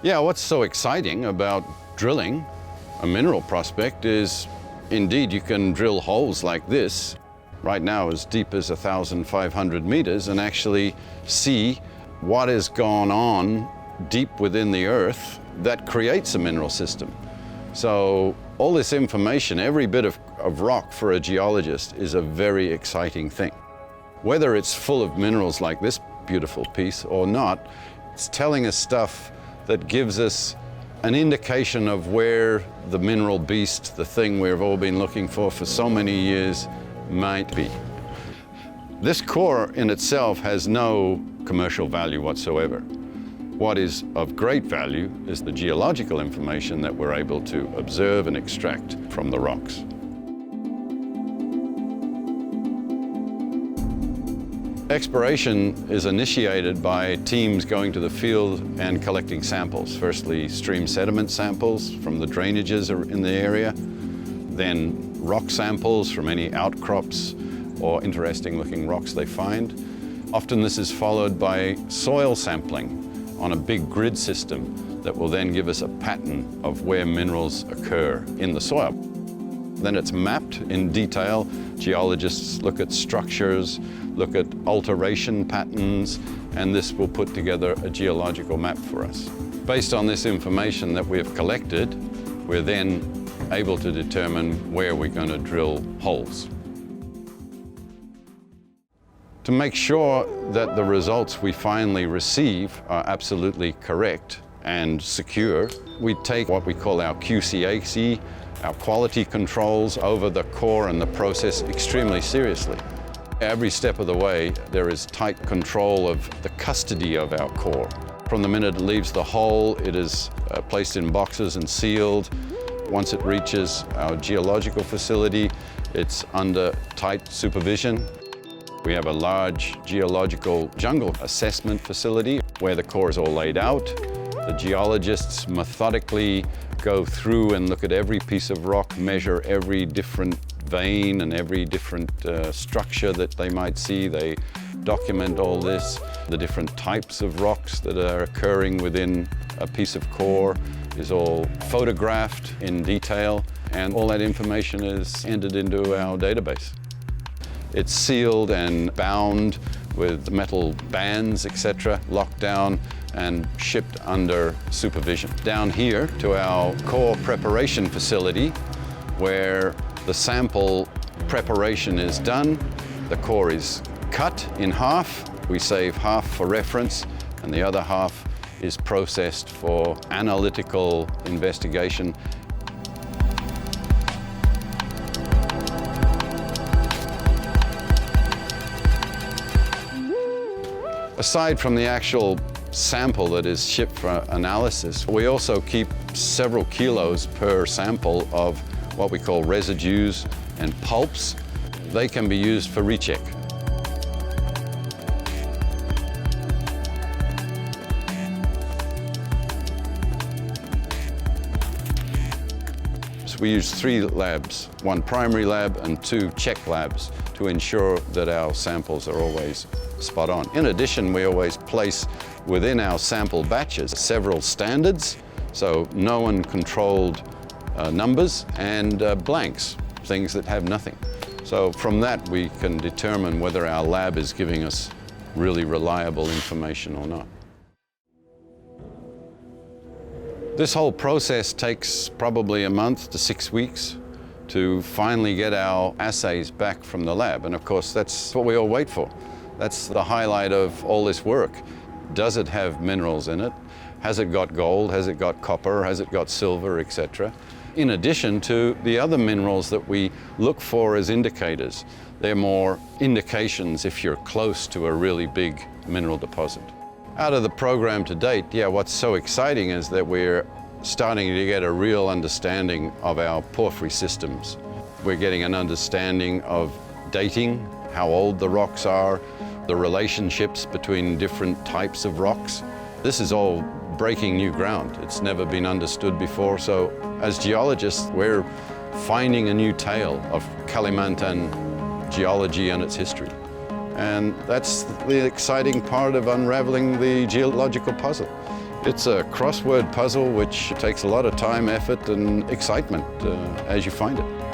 Yeah, what's so exciting about drilling a mineral prospect is, indeed, you can drill holes like this, right now as deep as 1,500 meters, and actually see what has gone on deep within the earth that creates a mineral system. So all this information, every bit of rock for a geologist is a very exciting thing. Whether it's full of minerals like this beautiful piece or not, it's telling us stuff that gives us an indication of where the mineral beast, the thing we've all been looking for so many years, might be. This core in itself has no commercial value whatsoever. What is of great value is the geological information that we're able to observe and extract from the rocks. Exploration is initiated by teams going to the field and collecting samples. Firstly, stream sediment samples from the drainages in the area, then rock samples from any outcrops or interesting looking rocks they find. Often this is followed by soil sampling on a big grid system that will then give us a pattern of where minerals occur in the soil. Then it's mapped in detail. Geologists look at structures, look at alteration patterns, and this will put together a geological map for us. Based on this information that we have collected, we're then able to determine where we're going to drill holes. To make sure that the results we finally receive are absolutely correct and secure, we take what we call our QCAC, our quality controls over the core and the process, extremely seriously. Every step of the way, there is tight control of the custody of our core. From the minute it leaves the hole, it is placed in boxes and sealed. Once it reaches our geological facility, it's under tight supervision. We have a large geological jungle assessment facility where the core is all laid out. The geologists methodically go through and look at every piece of rock, measure every different vein and every different structure that they might see. They document all this. The different types of rocks that are occurring within a piece of core is all photographed in detail, and all that information is entered into our database. It's sealed and bound with metal bands, etc., locked down and shipped under supervision. Down here to our core preparation facility, where the sample preparation is done, the core is cut in half. We save half for reference, and the other half is processed for analytical investigation. Aside from the actual sample that is shipped for analysis, we also keep several kilos per sample of what we call residues and pulps. They can be used for recheck. So we use 3 labs, 1 primary lab and 2 check labs to ensure that our samples are always spot on. In addition, we always place within our sample batches several standards, so known controlled numbers and blanks, things that have nothing. So from that we can determine whether our lab is giving us really reliable information or not. This whole process takes probably a month to 6 weeks to finally get our assays back from the lab, and of course that's what we all wait for. That's the highlight of all this work. Does it have minerals in it? Has it got gold? Has it got copper? Has it got silver, etc.? In addition to the other minerals that we look for as indicators. They're more indications if you're close to a really big mineral deposit. Out of the program to date, what's so exciting is that we're starting to get a real understanding of our porphyry systems. We're getting an understanding of dating, how old the rocks are, the relationships between different types of rocks. This is all breaking new ground. It's never been understood before, so as geologists, we're finding a new tale of Kalimantan geology and its history. And that's the exciting part of unraveling the geological puzzle. It's a crossword puzzle which takes a lot of time, effort, and excitement as you find it.